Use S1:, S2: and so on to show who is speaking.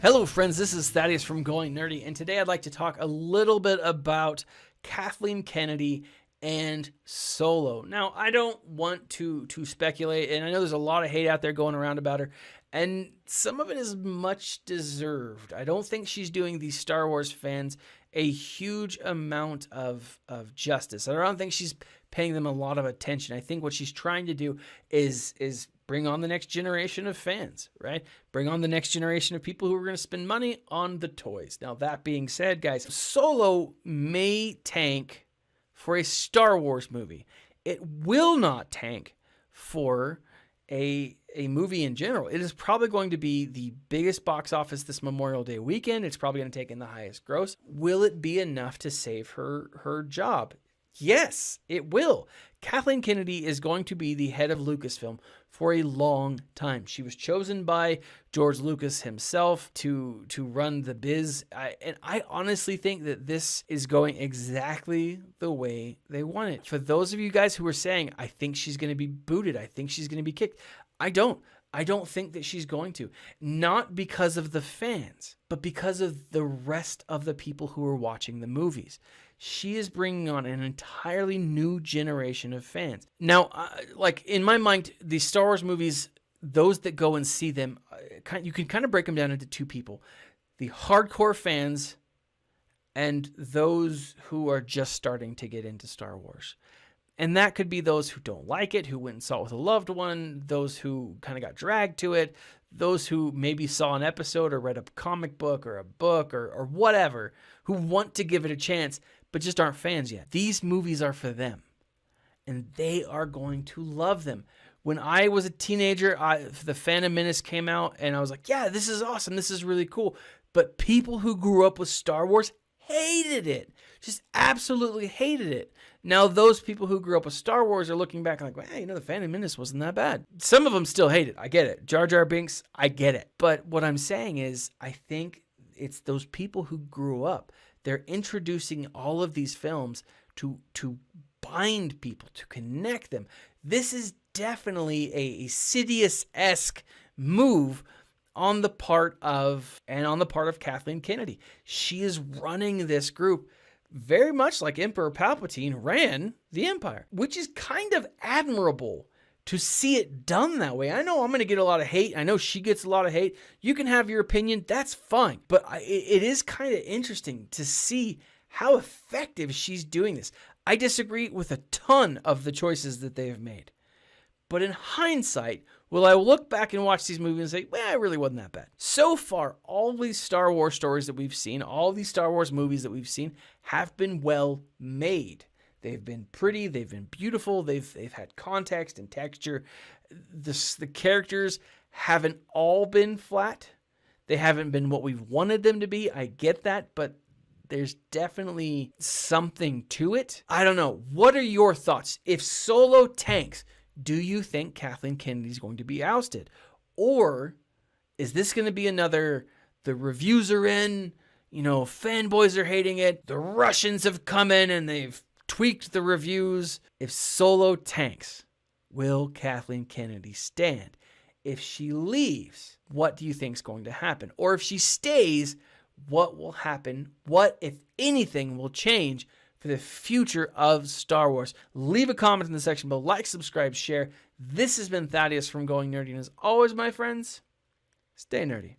S1: Hello friends, this is Thaddeus from Going Nerdy, and today I'd like to talk a little bit about Kathleen Kennedy and Solo. Now, I don't want to speculate, and I know there's a lot of hate out there going around about her, and some of it is much deserved. I don't think she's doing these Star Wars fans a huge amount of justice. I don't think she's paying them a lot of attention. I think what she's trying to do is bring on the next generation of fans, right? Bring on the next generation of people who are going to spend money on the toys. Now, that being said, guys, Solo may tank for a Star Wars movie. It will not tank for a movie in general. It is probably going to be the biggest box office this Memorial Day weekend. It's probably going to take in the highest gross. Will it be enough to save her job? Yes, it will. Kathleen Kennedy is going to be the head of Lucasfilm for a long time. She was chosen by George Lucas himself to run the biz. And I honestly think that this is going exactly the way they want it. For those of you guys who are saying, I think she's going to be booted, I think she's going to be kicked, I don't think that she's going to. Not because of the fans, but because of the rest of the people who are watching the movies. She is bringing on an entirely new generation of fans. Now, like in my mind, the Star Wars movies, those that go and see them, you can kind of break them down into two people. The hardcore fans and those who are just starting to get into Star Wars. And that could be those who don't like it, who went and saw it with a loved one, those who kind of got dragged to it, those who maybe saw an episode or read a comic book or a book or whatever, who want to give it a chance, but just aren't fans yet. These movies are for them, and they are going to love them. When I was a teenager, the Phantom Menace came out, and I was like, yeah, this is awesome. This is really cool. But people who grew up with Star Wars hated it. Just absolutely hated it. Now, those people who grew up with Star Wars are looking back like, well, hey, the Phantom Menace wasn't that bad. Some of them still hate it. I get it. Jar Jar Binks, I get it. But what I'm saying is, I think it's those people who grew up. They're introducing all of these films to bind people, to connect them. This is definitely a Sidious-esque move on the part of Kathleen Kennedy. She is running this group very much like Emperor Palpatine ran the Empire, which is kind of admirable to see it done that way. I know I'm going to get a lot of hate. I know she gets a lot of hate. You can have your opinion. That's fine. But it is kind of interesting to see how effective she's doing this. I disagree with a ton of the choices that they have made. But in hindsight, will I look back and watch these movies and say, well, it really wasn't that bad? So far, all these Star Wars stories that we've seen, all these Star Wars movies that we've seen have been well made. They've been pretty, they've been beautiful, they've had context and texture. The characters haven't all been flat. They haven't been what we've wanted them to be. I get that, but there's definitely something to it. I don't know. What are your thoughts? If Solo tanks, do you think Kathleen Kennedy is going to be ousted? Or is this going to be another, the reviews are in, fanboys are hating it, the Russians have come in and they've tweaked the reviews? If Solo tanks, will Kathleen Kennedy stand? If she leaves, what do you think is going to happen? Or if she stays, what will happen? What, if anything, will change for the future of Star Wars? Leave a comment in the section below. Like, subscribe, share. This has been Thaddeus from Going Nerdy. And as always, my friends, stay nerdy.